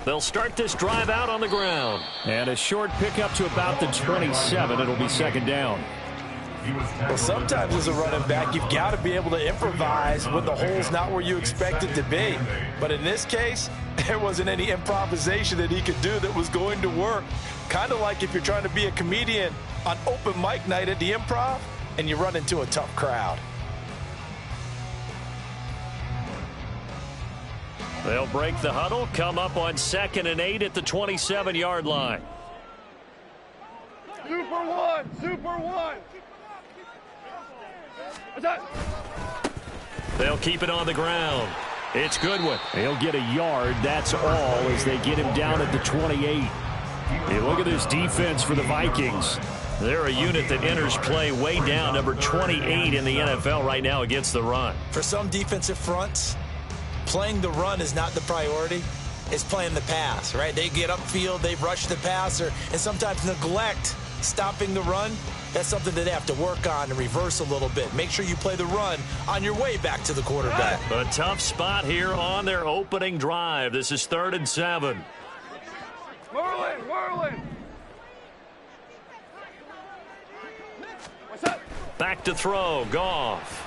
They'll start this drive out on the ground. And a short pickup to about the 27. It'll be second down. Well, sometimes as a running back, you've got to be able to improvise when the hole's not where you expect it to be. But in this case, there wasn't any improvisation that he could do that was going to work. Kind of like if you're trying to be a comedian on open mic night at the Improv and you run into a tough crowd. They'll break the huddle, come up on 2nd and 8 at the 27-yard line. Super one, super one. They'll keep it on the ground. It's Goodwin. He'll get a yard. That's all as they get him down at the 28. Hey, look at this defense for the Vikings. They're a unit that enters play way down, number 28 in the NFL right now against the run. For some defensive fronts, playing the run is not the priority. It's playing the pass, right? They get upfield, they rush the passer, and sometimes neglect stopping the run. That's something that they have to work on and reverse a little bit. Make sure you play the run on your way back to the quarterback. A tough spot here on their opening drive. This is 3rd and 7. Merlin. What's up? Back to throw, Goff.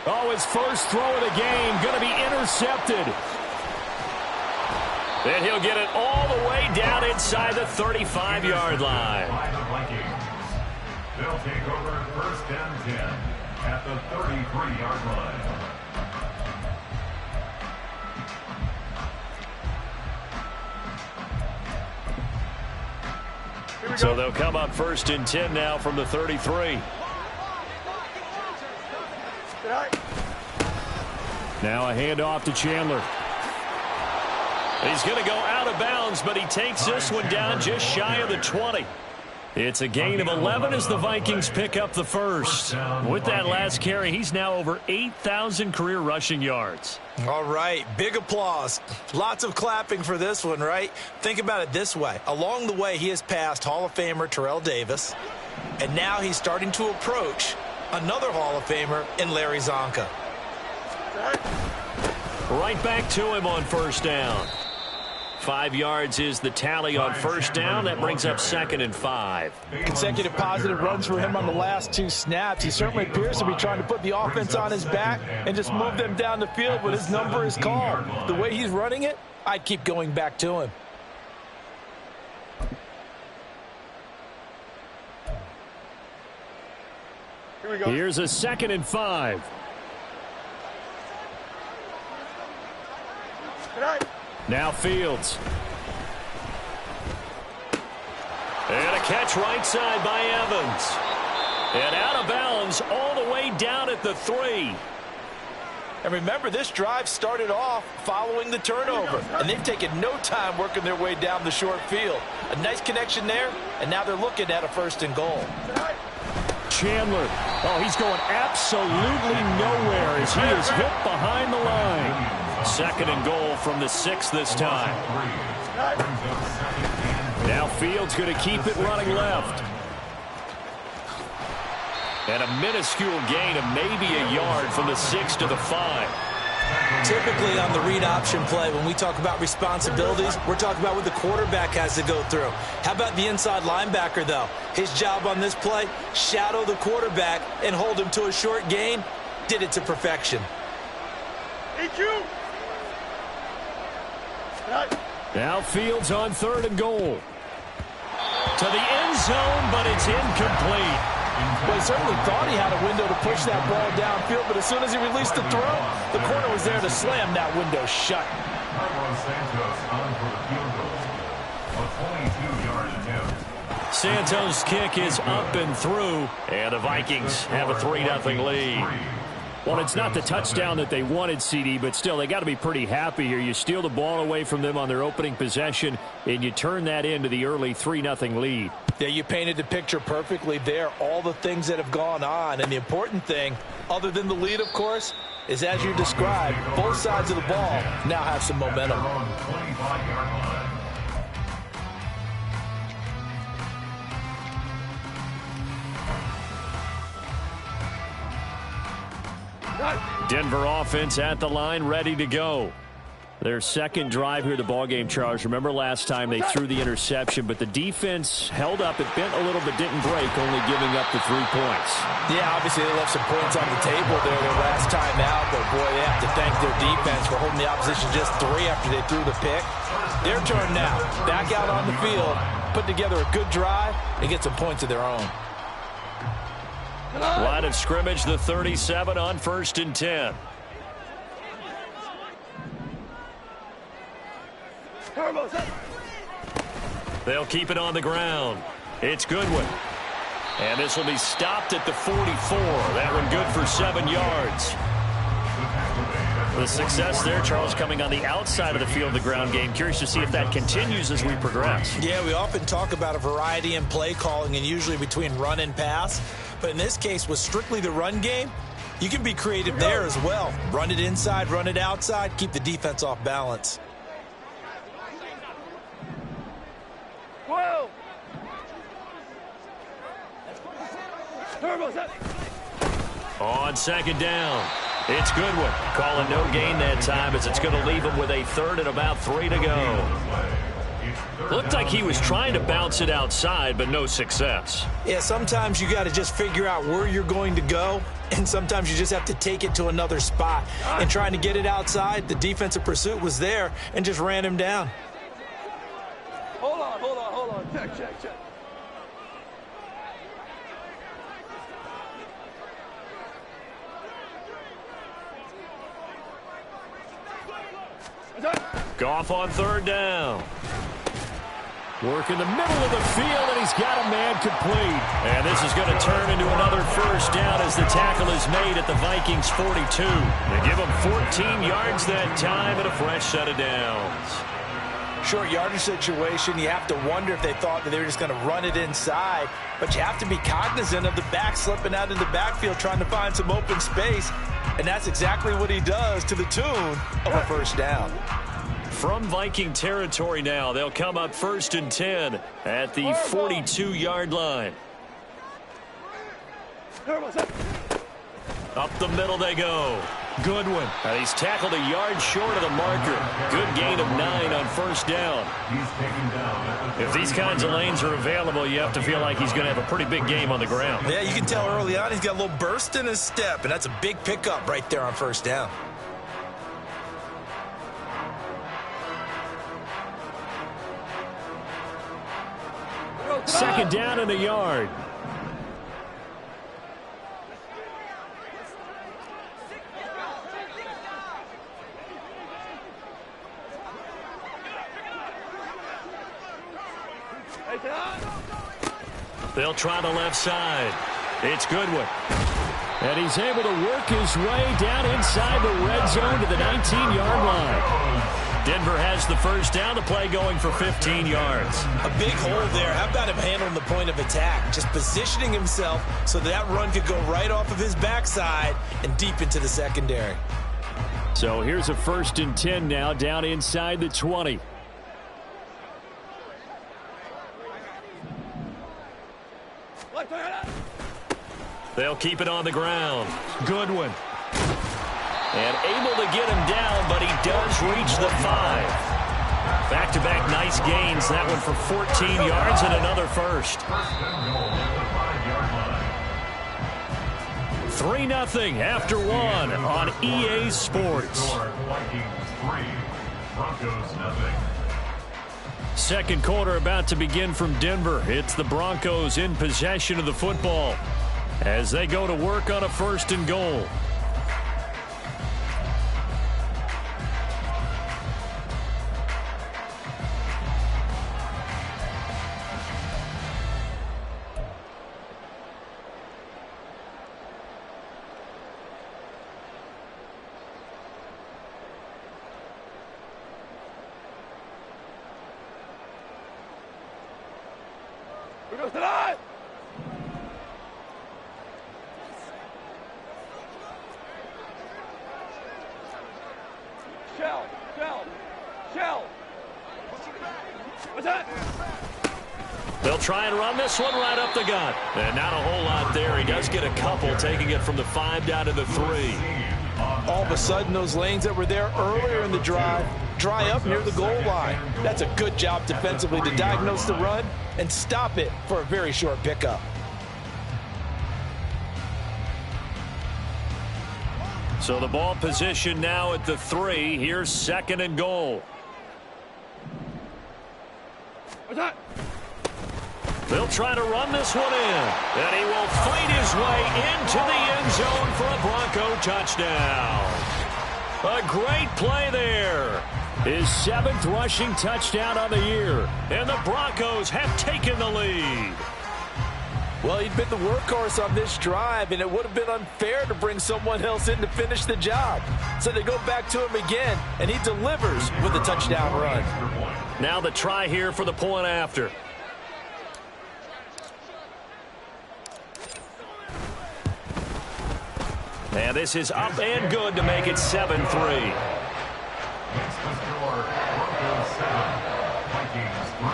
Oh, his first throw of the game going to be intercepted. And he'll get it all the way down inside the 35-yard line. They'll take over 1st and 10 at the 33-yard line. So they'll come up 1st and 10 now from the 33. Now a handoff to Chandler. He's going to go out of bounds, but he takes this one down just shy of the 20. It's a gain of 11 as the Vikings pick up the first. With that last carry, he's now over 8,000 career rushing yards. All right, big applause. Lots of clapping for this one, right? Think about it this way. Along the way, he has passed Hall of Famer Terrell Davis, and now he's starting to approach another Hall of Famer in Larry Zonka. Right back to him on 1st down. 5 yards is the tally on 1st down. That brings up 2nd and 5. Consecutive positive runs for him on the last 2 snaps. He certainly appears to be trying to put the offense on his back and just move them down the field when his number is called. The way he's running it, I'd keep going back to him. Here we go. Here's a 2nd and 5. Now Fields. And a catch right side by Evans. And out of bounds all the way down at the 3. And remember, this drive started off following the turnover, and they've taken no time working their way down the short field. A nice connection there, and now they're looking at a 1st and goal. Chandler. Oh, he's going absolutely nowhere as he is hit behind the line. 2nd and goal from the 6 this time. Now Fields going to keep it running left. And a minuscule gain of maybe a yard from the 6 to the 5. Typically on the read option play, when we talk about responsibilities, we're talking about what the quarterback has to go through. How about the inside linebacker, though? His job on this play, shadow the quarterback and hold him to a short gain. Did it to perfection. Now Fields on 3rd and goal. To the end zone, but it's incomplete. Well, he certainly thought he had a window to push that ball downfield, but as soon as he released the throw, the corner was there to slam that window shut. Carlos Santos on for the field goal. A 22-yard attempt. Santos' kick is up and through, and the Vikings have a 3-0 lead. Well, it's not the touchdown that they wanted, CD, but still, they got to be pretty happy here. You steal the ball away from them on their opening possession, and you turn that into the early 3-0 lead. Yeah, you painted the picture perfectly there, all the things that have gone on. And the important thing, other than the lead, of course, is as you described, both sides of the ball now have some momentum. Denver offense at the line, ready to go. Their second drive here, the ballgame, Charles. Remember last time they threw the interception, but the defense held up. It bent a little but didn't break, only giving up the 3 points. Yeah, obviously they left some points on the table there their last time out, but boy, they have to thank their defense for holding the opposition just 3 after they threw the pick. Their turn now. Back out on the field, put together a good drive, and get some points of their own. Line of scrimmage, the 37 on 1st and 10. They'll keep it on the ground. It's Goodwin. And this will be stopped at the 44. That one good for 7 yards. The success there, Charles, coming on the outside of the field, the ground game. Curious to see if that continues as we progress. Yeah, we often talk about a variety in play calling and usually between run and pass. But in this case, with strictly the run game, you can be creative there as well. Run it inside, run it outside, keep the defense off balance. 12. On 2nd down, it's Goodwin. Calling no gain that time as it's going to leave him with a 3rd and about 3 to go. Looked like he was trying to bounce it outside, but no success. Yeah, sometimes you got to just figure out where you're going to go, and sometimes you just have to take it to another spot. And trying to get it outside, the defensive pursuit was there and just ran him down. Hold on. Check. Goff on 3rd down. Work in the middle of the field, and he's got a man complete. And this is going to turn into another 1st down as the tackle is made at the Vikings 42. They give him 14 yards that time and a fresh set of downs. Short yardage situation, you have to wonder if they thought that they were just going to run it inside. But you have to be cognizant of the back slipping out in the backfield trying to find some open space. And that's exactly what he does to the tune of a 1st down. From Viking territory now, they'll come up 1st and 10 at the 42-yard line. Up the middle they go. Goodwin. And he's tackled a yard short of the marker. Good gain of 9 on 1st down. If these kinds of lanes are available, you have to feel like he's going to have a pretty big game on the ground. Yeah, you can tell early on he's got a little burst in his step, and that's a big pickup right there on 1st down. Second down and a yard. They'll try the left side. It's Goodwin. And he's able to work his way down inside the red zone to the 19-yard line. Denver has the 1st down, the play going for 15 yards. A big hole there. How about him handling the point of attack? Just positioning himself so that run could go right off of his backside and deep into the secondary. So here's a 1st and 10 now, down inside the 20. They'll keep it on the ground. Goodwin. And able to get him down, but he does reach the 5. Back-to-back nice gains. That one for 14 yards and another 1st. 3-0 after 1 on EA Sports. Second quarter about to begin from Denver. It's the Broncos in possession of the football as they go to work on a 1st and goal. They'll try and run this one right up the gut. And not a whole lot there. He does get a couple, taking it from the 5 down to the 3. All of a sudden, those lanes that were there earlier in the drive dry up near the goal line. That's a good job defensively to diagnose the run and stop it for a very short pickup. So the ball position now at the 3. Here's 2nd and goal. They'll try to run this one in. And he will fight his way into the end zone for a Bronco touchdown. A great play there. His 7th rushing touchdown on the year. And the Broncos have taken the lead. Well, he'd been the workhorse on this drive, and it would have been unfair to bring someone else in to finish the job. So they go back to him again, and he delivers with a touchdown run. Now the try here for the point after. And this is up and good to make it 7-3. Next to score, Broncos 7, Vikings 3.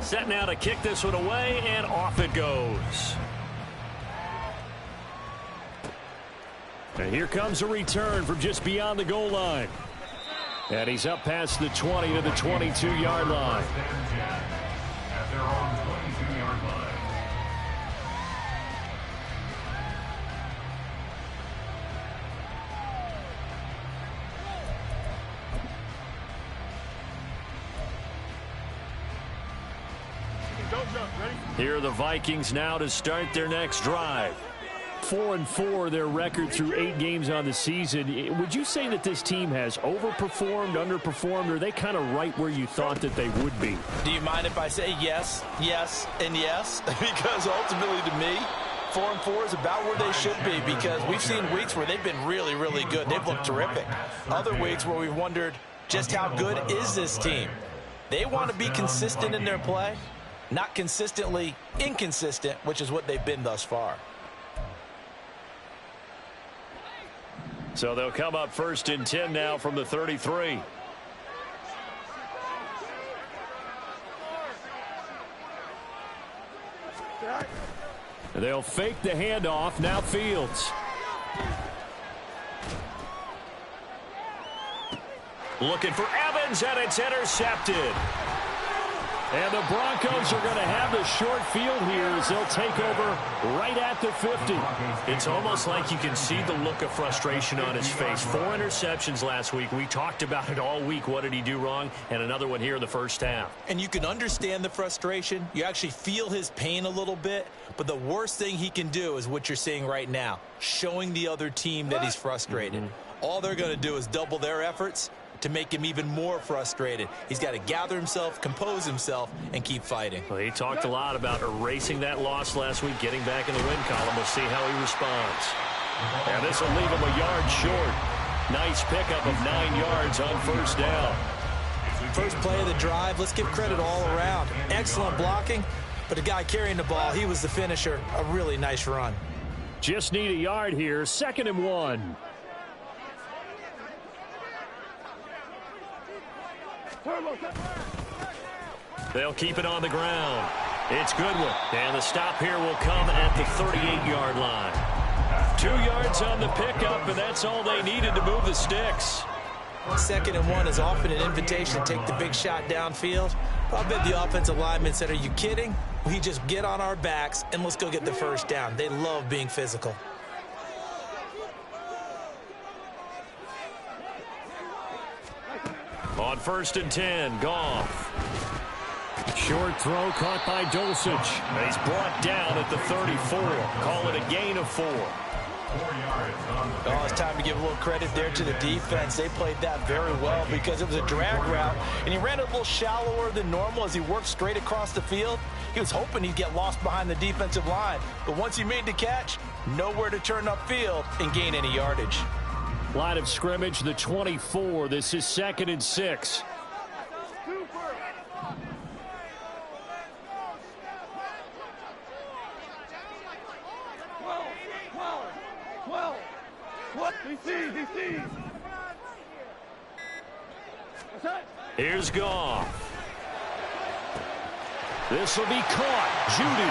Set now to kick this one away, and off it goes. And here comes a return from just beyond the goal line. And he's up past the 20 to the 22-yard line. At their own 22-yard line. Here are the Vikings now to start their next drive. 4-4 their record through 8 games on the season. Would you say that this team has overperformed, underperformed, or are they kind of right where you thought that they would be? Do you mind if I say yes, yes, and yes? Because ultimately to me, 4-4 is about where they should be, because we've seen weeks where they've been really, really good. They've looked terrific. Other weeks where we've wondered just how good is this team. They want to be consistent in their play, not consistently inconsistent, which is what they've been thus far. So they'll come up 1st and 10 now from the 33. They'll fake the handoff. Now Fields. Looking for Evans, and it's intercepted. And the Broncos are going to have the short field here as they'll take over right at the 50. It's almost like you can see the look of frustration on his face. 4 interceptions last week. We talked about it all week. What did he do wrong? And another one here in the first half. And you can understand the frustration. You actually feel his pain a little bit. But the worst thing he can do is what you're seeing right now, showing the other team that he's frustrated. All they're going to do is double their efforts to make him even more frustrated. He's got to gather himself, compose himself, and keep fighting. Well, he talked a lot about erasing that loss last week, getting back in the win column. We'll see how he responds. And this will leave him a yard short. Nice pickup of 9 yards on first down. First play of the drive, let's give credit all around. Excellent blocking, but the guy carrying the ball, he was the finisher. A really nice run. Just need a yard here. 2nd and 1. They'll keep it on the ground. It's Goodwin. And the stop here will come at the 38-yard line. 2 yards on the pickup, and that's all they needed to move the sticks. 2nd and 1 is often an invitation to take the big shot downfield. I bet the offensive lineman said, are you kidding? We just get on our backs and let's go get the first down. They love being physical. On 1st and 10, Goff. Short throw caught by Dulcich. He's brought down at the 34. Call it a gain of 4. Oh, it's time to give a little credit there to the defense. They played that very well because it was a drag route, and he ran a little shallower than normal as he worked straight across the field. He was hoping he'd get lost behind the defensive line, but once he made the catch, nowhere to turn upfield and gain any yardage. Line of scrimmage, the 24. This is 2nd and 6. What? He sees. Here's Goff. This will be caught. Judy.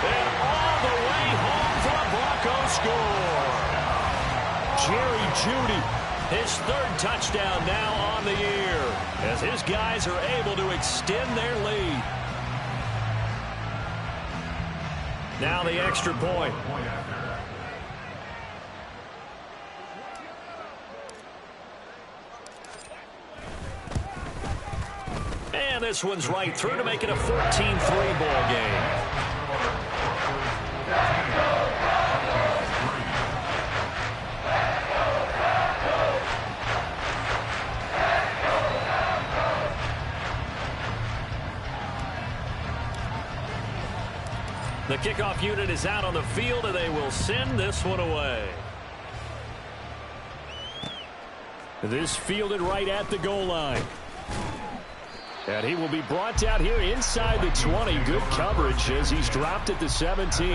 And all the way home for a Broncos score. Jerry Judy, his third touchdown now on the year, as his guys are able to extend their lead. Now the extra point. And this one's right through to make it a 14-3 ball game. The kickoff unit is out on the field, and they will send this one away. This fielded right at the goal line. And he will be brought out here inside the 20. Good coverage as he's dropped at the 17.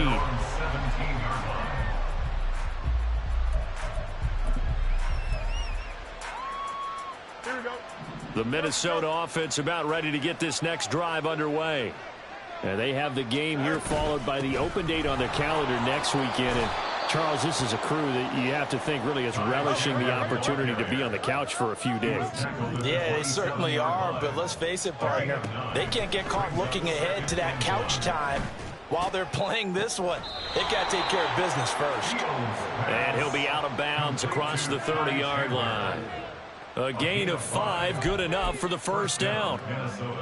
The Minnesota offense about ready to get this next drive underway. And they have the game here followed by the open date on their calendar next weekend. And Charles, this is a crew that you have to think really is relishing the opportunity to be on the couch for a few days. Yeah, they certainly are, but let's face it, partner, they can't get caught looking ahead to that couch time while they're playing this one. They've got to take care of business first. And he'll be out of bounds across the 30-yard line. A gain of 5, good enough for the first down.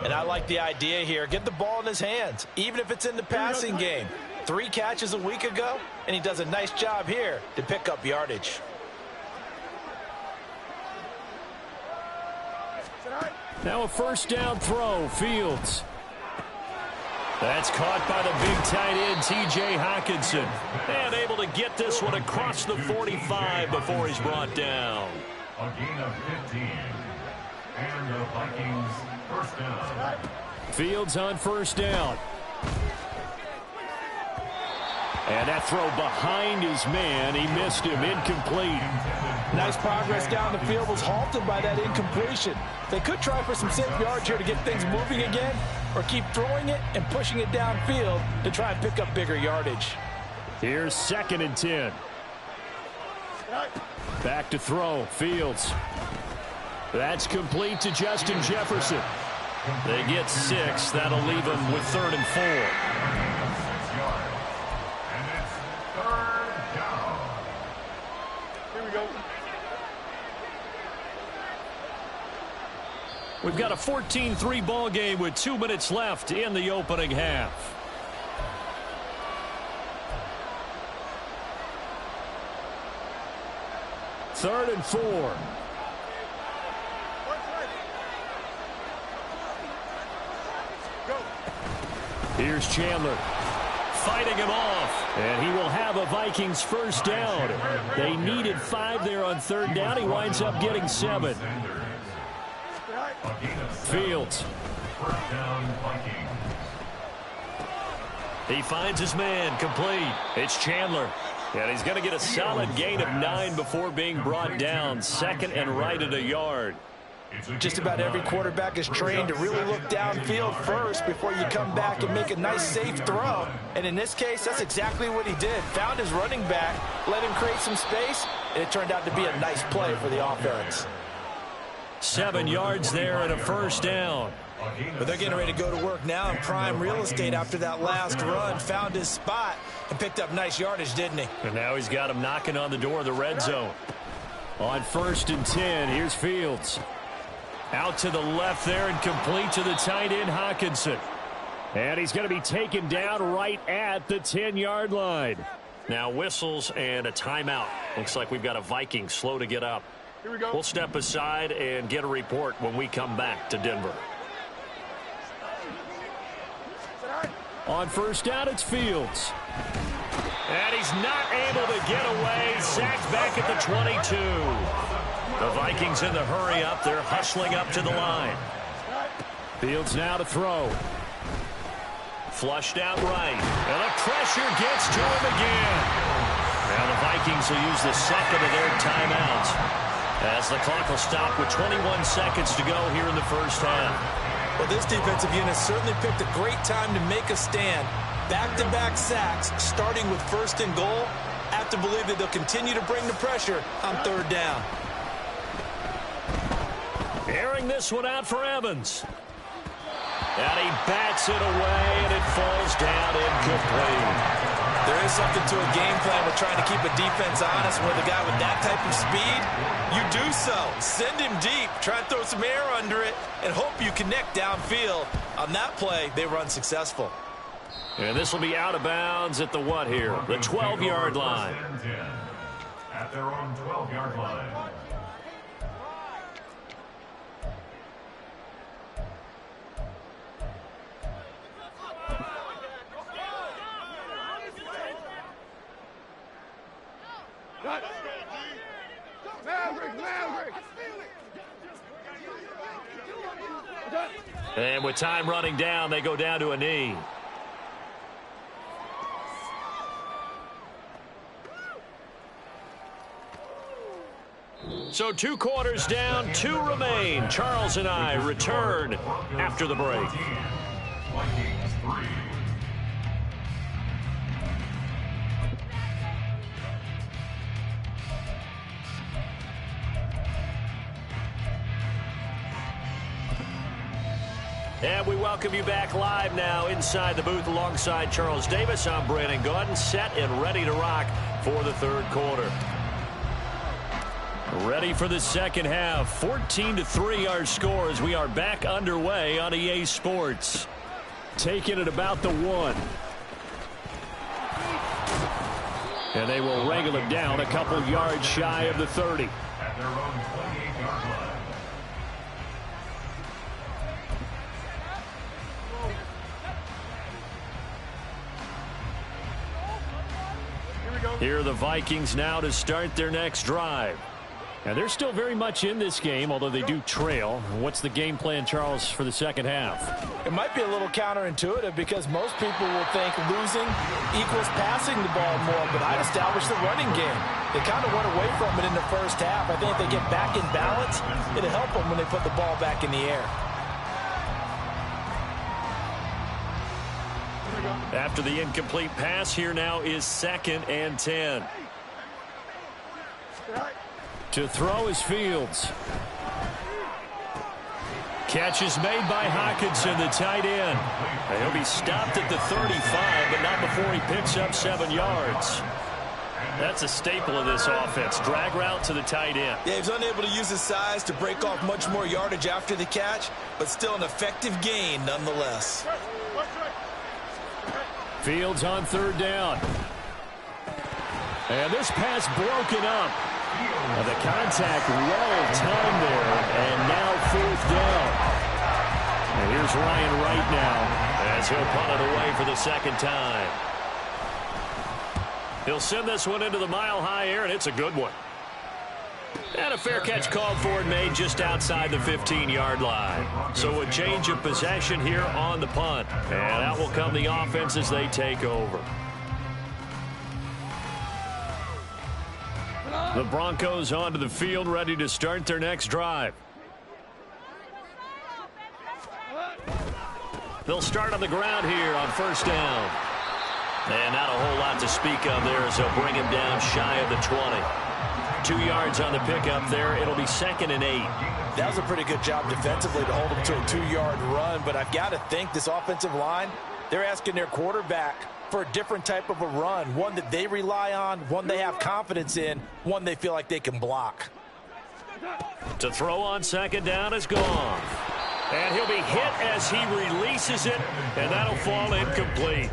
And I like the idea here. Get the ball in his hands, even if it's in the passing game. 3 catches a week ago, and he does a nice job here to pick up yardage. Now a first down throw, Fields. That's caught by the big tight end, T.J. Hockenson. And able to get this one across the 45 before he's brought down. A gain of 15. And the Vikings first down. Fields on first down. And that throw behind his man. He missed him. Incomplete. Nice progress down the field was halted by that incompletion. They could try for some safe yards here to get things moving again, or keep throwing it and pushing it downfield to try and pick up bigger yardage. Here's 2nd and 10. Back to throw. Fields. That's complete to Justin Jefferson. They get 6. That'll leave them with 3rd and 4. And it's 3rd down. Here we go. We've got a 14-3 ball game with 2 minutes left in the opening half. Third and 4. Here's Chandler. Fighting him off. And he will have a Vikings first down. They needed 5 there on 3rd down. He winds up getting 7. Fields. First down, Vikings. He finds his man, complete. It's Chandler. And he's going to get a solid gain of 9 before being brought down. 2nd and right at a yard. Just about every quarterback is trained to really look downfield first before you come back and make a nice safe throw. And in this case, that's exactly what he did. Found his running back, let him create some space, and it turned out to be a nice play for the offense. 7 yards there and a first down. But they're getting ready to go to work now in prime real estate after that last run. Found his spot and picked up nice yardage, didn't he? And now he's got him knocking on the door of the red zone. On 1st and 10, here's Fields. Out to the left there and complete to the tight end, Hockenson. And he's going to be taken down right at the 10-yard line. Now whistles and a timeout. Looks like we've got a Viking slow to get up. Here we go. We'll step aside and get a report when we come back to Denver. On first down, it's Fields. And he's not able to get away. Sacked back at the 22. The Vikings in the hurry up. They're hustling up to the line. Fields now to throw. Flushed out right. And the pressure gets to him again. Now the Vikings will use the second of their timeouts as the clock will stop with 21 seconds to go here in the first half. Well, this defensive unit certainly picked a great time to make a stand. Back-to-back sacks, starting with first and goal. I have to believe that they'll continue to bring the pressure on third down. Airing this one out for Evans. And he bats it away, and it falls down incomplete. There is something to a game plan with trying to keep a defense honest. With a guy with that type of speed, you do so. Send him deep, try and throw some air under it, and hope you connect downfield. On that play, they were unsuccessful. And this will be out of bounds at the what here? The 12-yard line. At their own 12-yard line. And with time running down, they go down to a knee. So 2 quarters down, 2 remain. Charles and I return after the break. Vikings 3. And we welcome you back live now inside the booth alongside Charles Davis. I'm Brandon Gaudin, set and ready to rock for the third quarter. Ready for the second half. 14-3 our score as we are back underway on EA Sports. Taking it about the 1. And they will wrangle him down a couple yards shy of the 30. At their own 28-yard line. Here are the Vikings now to start their next drive. Now, they're still very much in this game, although they do trail. What's the game plan, Charles, for the second half? It might be a little counterintuitive because most people will think losing equals passing the ball more, but I'd establish the running game. They kind of went away from it in the first half. I think if they get back in balance, it'll help them when they put the ball back in the air. After the incomplete pass, here now is 2nd and 10. To throw is Fields. Catch is made by Hockenson, the tight end. He'll be stopped at the 35, but not before he picks up 7 yards. That's a staple of this offense. Drag route to the tight end. Yeah, he's unable to use his size to break off much more yardage after the catch, but still an effective gain nonetheless. Fields on 3rd down. And this pass broken up. And the contact well timed there, and now 4th down. And here's Ryan Wright now as he'll punt it away for the second time. He'll send this one into the mile-high air, and it's a good one. And a fair catch called for and made just outside the 15-yard line. So a change of possession here on the punt. And out will come the offense as they take over. The Broncos onto the field, ready to start their next drive. They'll start on the ground here on 1st down. And not a whole lot to speak of there as they'll bring him down shy of the 20. 2 yards on the pickup there. It'll be 2nd and 8. That was a pretty good job defensively to hold him to a 2-yard run, but I've got to think this offensive line, they're asking their quarterback for a different type of a run, one that they rely on, one they have confidence in, one they feel like they can block. To throw on 2nd down is gone. And he'll be hit as he releases it, and that'll fall incomplete.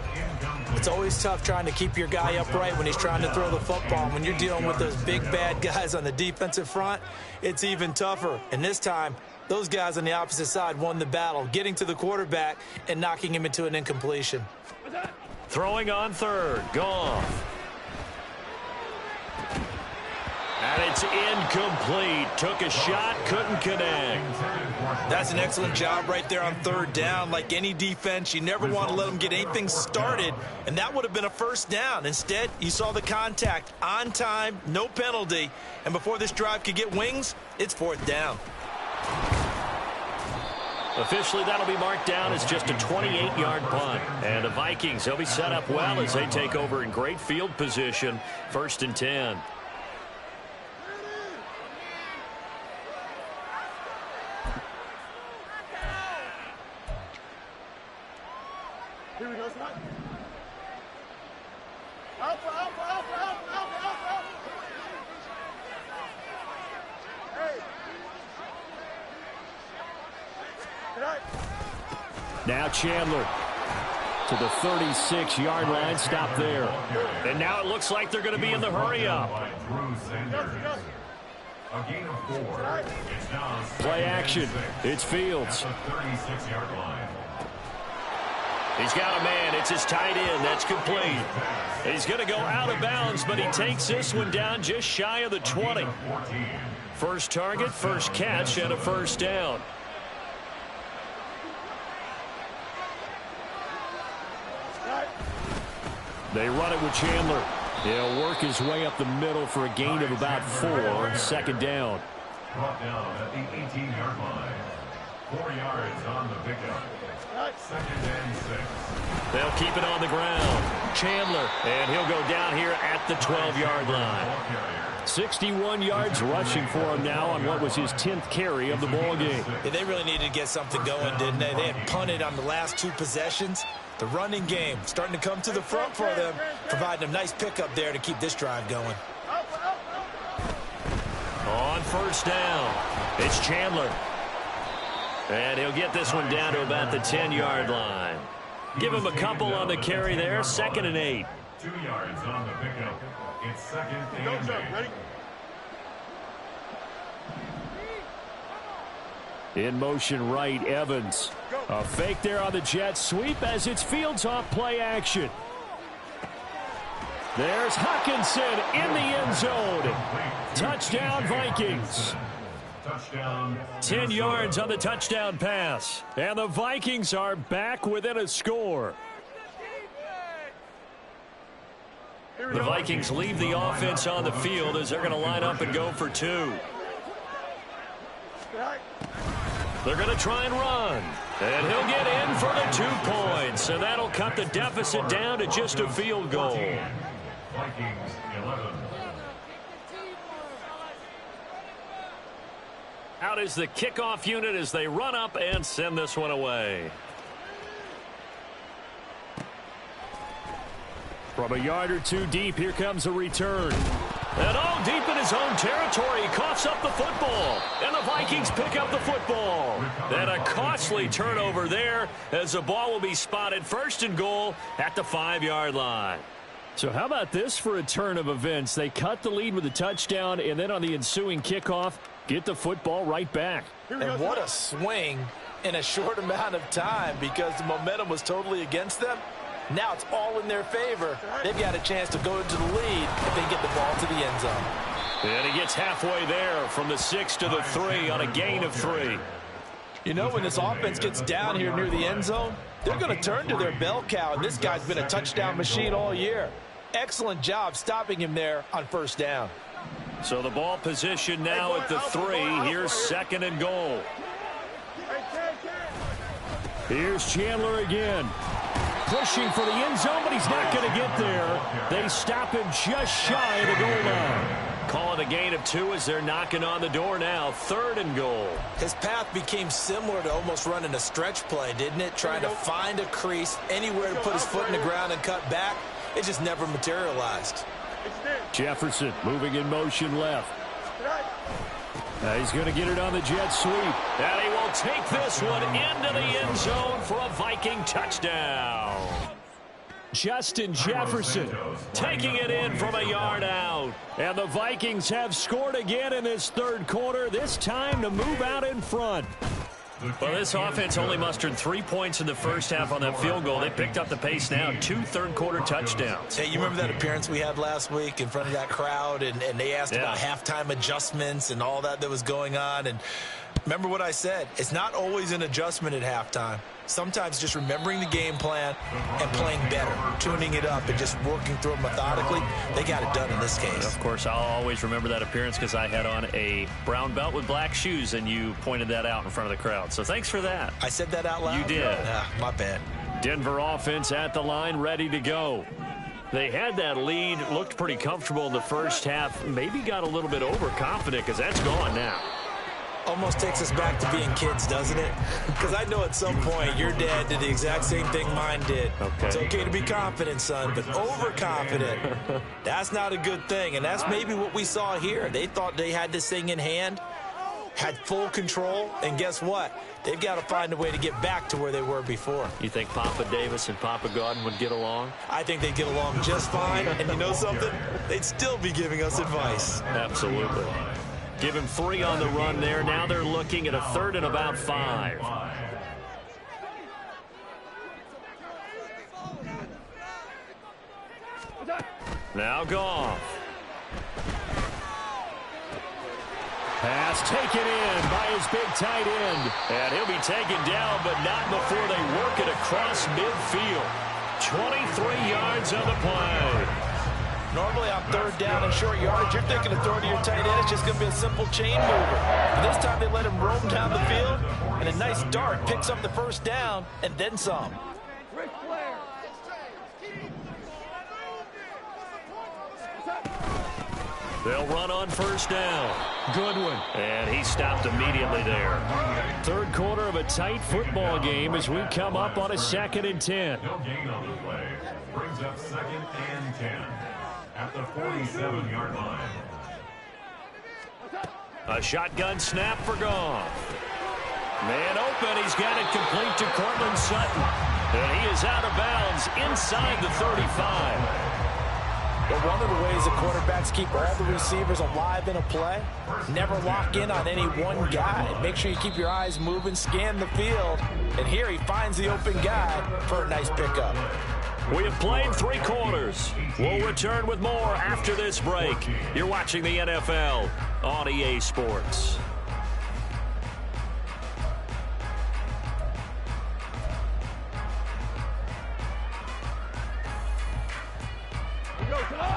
It's always tough trying to keep your guy upright when he's trying to throw the football. When you're dealing with those big, bad guys on the defensive front, it's even tougher. And this time, those guys on the opposite side won the battle, getting to the quarterback and knocking him into an incompletion. Throwing on 3rd, Goff. And It's incomplete. Took a shot, couldn't connect. That's an excellent job right there on third down. Like any defense, you never want to let them get anything started, and that would have been a first down. Instead, you saw the contact on time, no penalty, and before this drive could get wings, it's fourth down. Officially, that'll be marked down as just a 28-yard punt. And the Vikings, they'll be set up well as they take over in great field position. 1st and 10. Here we go, Scott. Alpha, alpha, alpha, alpha, alpha, alpha. Hey. Tonight. Now Chandler to the 36-yard line. Stop there. And now it looks like they're going to be in the hurry-up. A gain of 4. It's now Play action. It's Fields. at the 36-yard line. He's got a man. It's his tight end. That's complete. He's going to go out of bounds, but he takes this one down just shy of the 20. First target, first catch, and a first down. They run it with Chandler. He'll work his way up the middle for a gain of about 4. 2nd down. Brought down at the 18-yard line. 4 yards on the pickup. 2nd and 6. They'll keep it on the ground. Chandler, and he'll go down here at the 12-yard line. 61 yards rushing for him now on what was his 10th carry of the ball game. Yeah, they really needed to get something going, didn't they? They had punted on the last 2 possessions. The running game starting to come to the front for them, providing a nice pickup there to keep this drive going. On first down, it's Chandler. And he'll get this one down to about the 10-yard line. Give him a couple on the carry there. 2nd and 8. 2 yards on the pickup. It's 2nd and 8. Ready? In motion right, Evans. A fake there on the jet sweep as it's Fields off play action. There's Hockenson in the end zone. Touchdown, Vikings. Touchdown. 10 yards on the touchdown pass. And the Vikings are back within a score. The Vikings leave the offense on the field as they're going to line up and go for 2. They're going to try and run. And he'll get in for the 2 points. And that'll cut the deficit down to just a field goal. Vikings 11. Out is the kickoff unit as they run up and send this one away. From a yard or 2 deep, here comes a return. And all deep in his own territory, he coughs up the football. And the Vikings pick up the football. And a costly turnover there as the ball will be spotted 1st and goal at the 5-yard line. So how about this for a turn of events? They cut the lead with a touchdown, and then on the ensuing kickoff, get the football right back. And what a swing in a short amount of time because the momentum was totally against them. Now it's all in their favor. They've got a chance to go into the lead if they get the ball to the end zone. And he gets halfway there from the 6 to the 3 on a gain of 3. You know, when this offense gets down here near the end zone, they're going to turn to their bell cow, and this guy's been a touchdown machine all year. Excellent job stopping him there on 1st down. So the ball position now at the 3. Here's 2nd and goal. Here's Chandler again. Pushing for the end zone, but he's not going to get there. They stop him just shy of the goal line. Calling a gain of 2 as they're knocking on the door now. 3rd and goal. His path became similar to almost running a stretch play, didn't it? Trying to find a crease, anywhere to put his foot in the ground and cut back. It just never materialized. Jefferson moving in motion left. He's going to get it on the jet sweep. And he will take this one into the end zone for a Viking touchdown. Justin Jefferson taking it in from a yard out. And the Vikings have scored again in this 3rd quarter, this time to move out in front. Well, this offense only mustered 3 points in the first half on that field goal. They picked up the pace now. 2 third-quarter touchdowns. Hey, you remember that appearance we had last week in front of that crowd, and they asked Yeah. about halftime adjustments and all that was going on? And remember what I said. It's not always an adjustment at halftime. Sometimes just remembering the game plan and playing better, tuning it up and just working through it methodically. They got it done in this case. Of course, I'll always remember that appearance because I had on a brown belt with black shoes, and you pointed that out in front of the crowd. So thanks for that. I said that out loud? You did. My bad. Denver offense at the line, ready to go. They had that lead, looked pretty comfortable in the first half, maybe got a little bit overconfident because that's gone now. Almost takes us back to being kids, doesn't it? Because I know at some point your dad did the exact same thing mine did. Okay. It's okay to be confident, son, but overconfident, that's not a good thing. And that's maybe what we saw here. They thought they had this thing in hand, had full control, and guess what? They've got to find a way to get back to where they were before. You think Papa Davis and Papa Godwin would get along? I think they'd get along just fine. And you know something? They'd still be giving us advice. Absolutely. Give him 3 on the run there. Now they're looking at a 3rd and about 5. Now Goff. Pass taken in by his big tight end. And he'll be taken down, but not before they work it across midfield. 23 yards on the play. Normally on 3rd down and short yardage, you're thinking of throwing to your tight end. It's just going to be a simple chain mover. But this time they let him roam down the field, and a nice dart picks up the 1st down and then some. They'll run on 1st down. Goodwin. And he stopped immediately there. 3rd quarter of a tight football game as we come up on a 2nd and 10. No gain on the play. Brings up 2nd and 10 at the 47-yard line. A shotgun snap for Goff. Man open. He's got it complete to Cortland Sutton. And he is out of bounds inside the 35. But one of the ways the quarterbacks keep all the receivers alive in a play, never lock in on any one guy. Make sure you keep your eyes moving, scan the field. And here he finds the open guy for a nice pickup. We have played 3 quarters. We'll return with more after this break. You're watching the NFL on EA Sports.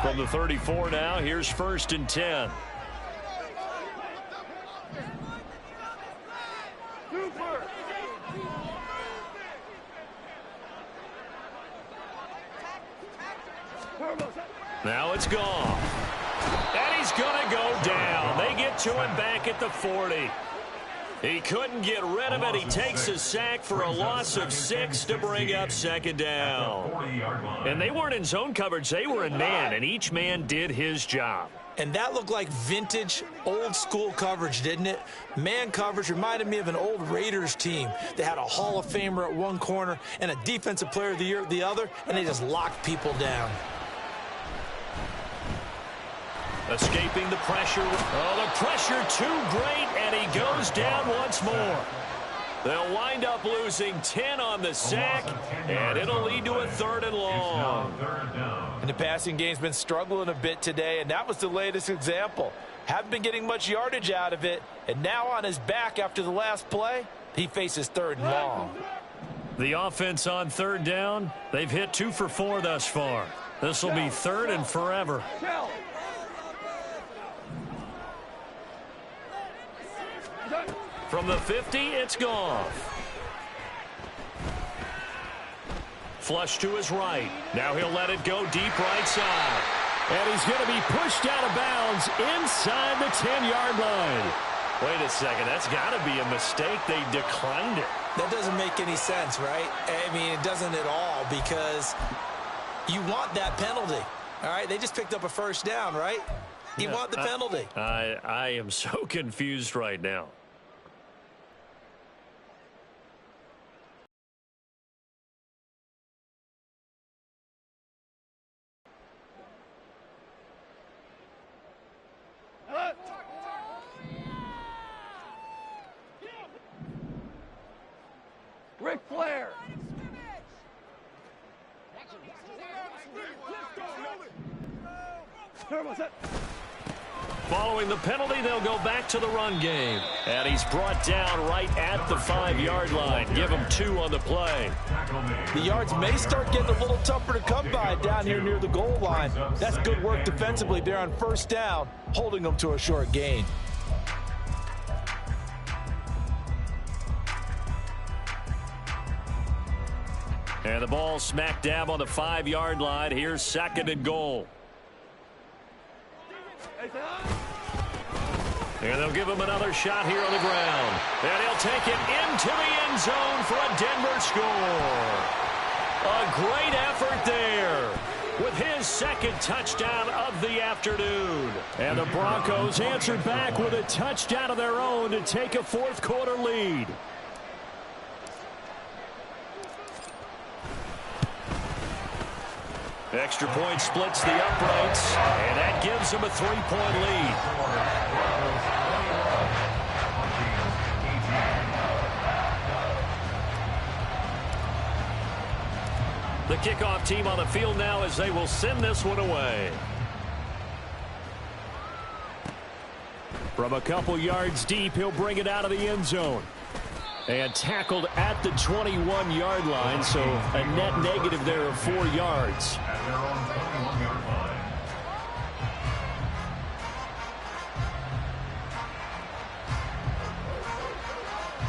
From the 34 now, here's 1st and 10. Now it's Goff. And he's going to go down. They get to him back at the 40. He couldn't get rid of it. He takes a sack for a loss of 6 to bring up 2nd down. And they weren't in zone coverage. They were in man, and each man did his job. And that looked like vintage, old-school coverage, didn't it? Man coverage reminded me of an old Raiders team. They had a Hall of Famer at one corner and a Defensive Player of the Year at the other, and they just locked people down. Escaping the pressure. Oh, the pressure too great, and he goes down once more. They'll wind up losing 10 on the sack, and it'll lead to a 3rd and long. And the passing game's been struggling a bit today, and that was the latest example. Haven't been getting much yardage out of it, and now on his back after the last play, he faces 3rd and long. The offense on 3rd down, they've hit 2 for 4 thus far. This will be 3rd and forever. From the 50, it's Goff. Flush to his right. Now he'll let it go deep right side. And he's going to be pushed out of bounds inside the 10-yard line. Wait a second. That's got to be a mistake. They declined it. That doesn't make any sense, right? I mean, it doesn't at all, because you want that penalty. All right, they just picked up a 1st down, right? You want the penalty. I am so confused right now. Ric Flair. Following the penalty, they'll go back to the run game. And he's brought down right at the 5-yard line. Give him 2 on the play. The yards may start getting a little tougher to come by down here near the goal line. That's good work defensively there on first down, holding them to a short gain. And the ball smack dab on the 5-yard line. Here's 2nd and goal. And they'll give him another shot here on the ground. And he'll take it into the end zone for a Denver score. A great effort there with his 2nd touchdown of the afternoon. And the Broncos answered back with a touchdown of their own to take a 4th quarter lead. Extra point splits the uprights, and that gives them a 3-point lead. The kickoff team on the field now as they will send this one away. From a couple yards deep, he'll bring it out of the end zone. And tackled at the 21-yard line, so a net negative there of 4 yards. At their